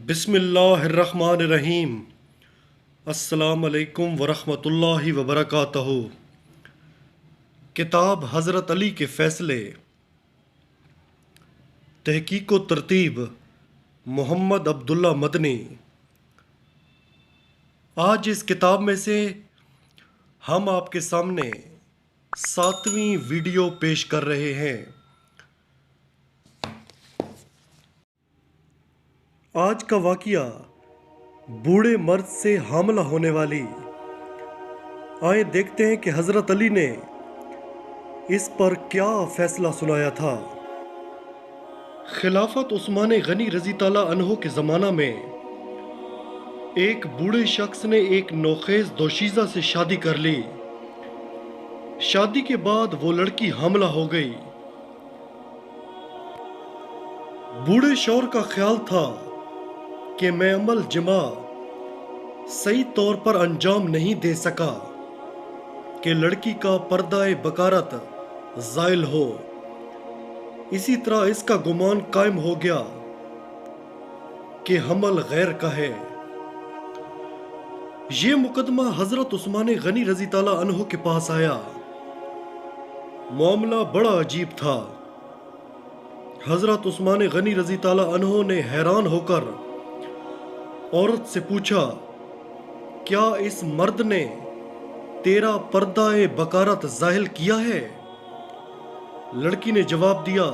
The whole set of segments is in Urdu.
بسم اللہ الرحمن الرحیم۔ السلام علیکم ورحمۃ اللہ وبرکاتہ۔ کتاب حضرت علی کے فیصلے، تحقیق و ترتیب محمد عبداللہ مدنی۔ آج اس کتاب میں سے ہم آپ کے سامنے 7ویں ویڈیو پیش کر رہے ہیں۔ آج کا واقعہ بوڑھے مرد سے حاملہ ہونے والی۔ آئیں دیکھتے ہیں کہ حضرت علی نے اس پر کیا فیصلہ سنایا تھا۔ خلافت عثمان غنی رضی تعالیٰ عنہ کے زمانہ میں ایک بوڑھے شخص نے ایک نوخیز دوشیزہ سے شادی کر لی۔ شادی کے بعد وہ لڑکی حاملہ ہو گئی۔ بوڑھے شوہر کا خیال تھا کہ میں عمل جماع صحیح طور پر انجام نہیں دے سکا کہ لڑکی کا پردہ بکارت زائل ہو۔ اسی طرح اس کا گمان قائم ہو گیا کہ حمل غیر کا ہے۔ یہ مقدمہ حضرت عثمان غنی رضی تعالیٰ عنہ کے پاس آیا۔ معاملہ بڑا عجیب تھا۔ حضرت عثمان غنی رضی تعالیٰ عنہ نے حیران ہو کر عورت سے پوچھا، کیا اس مرد نے تیرا پردہ بکارت ظاہر کیا ہے؟ لڑکی نے جواب دیا،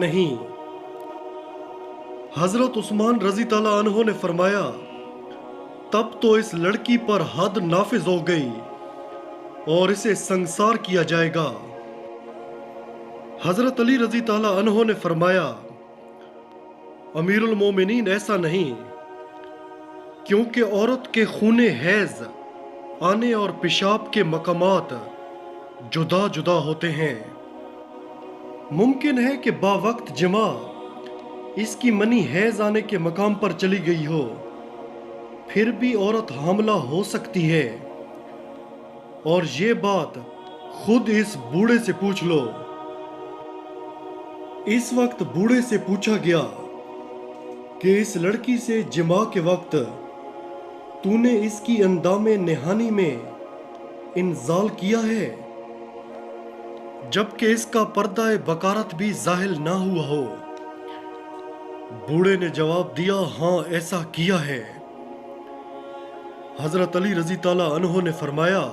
نہیں۔ حضرت عثمان رضی تعالیٰ عنہ نے فرمایا، تب تو اس لڑکی پر حد نافذ ہو گئی اور اسے سنسار کیا جائے گا۔ حضرت علی رضی تعالیٰ عنہ نے فرمایا، امیر المومنین ایسا نہیں، کیونکہ عورت کے خون حیض آنے اور پیشاب کے مقامات جدا جدا ہوتے ہیں۔ ممکن ہے کہ باوقت جماع اس کی منی حیض آنے کے مقام پر چلی گئی ہو، پھر بھی عورت حاملہ ہو سکتی ہے، اور یہ بات خود اس بوڑھے سے پوچھ لو۔ اس وقت بوڑھے سے پوچھا گیا کہ اس لڑکی سے جماع کے وقت تو نے اس کی اندام نہانی میں انزال کیا ہے، جبکہ اس کا پردہ بکارت بھی ظاہر نہ ہوا ہو؟ بوڑھے نے جواب دیا، ہاں ایسا کیا ہے۔ حضرت علی رضی تعالیٰ عنہ نے فرمایا،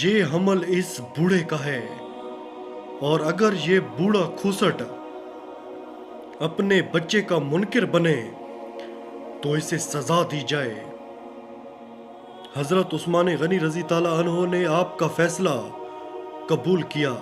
یہ حمل اس بوڑھے کا ہے، اور اگر یہ بوڑھا کھوسٹ اپنے بچے کا منکر بنے تو اسے سزا دی جائے۔ حضرت عثمان غنی رضی تعالیٰ عنہ نے آپ کا فیصلہ قبول کیا۔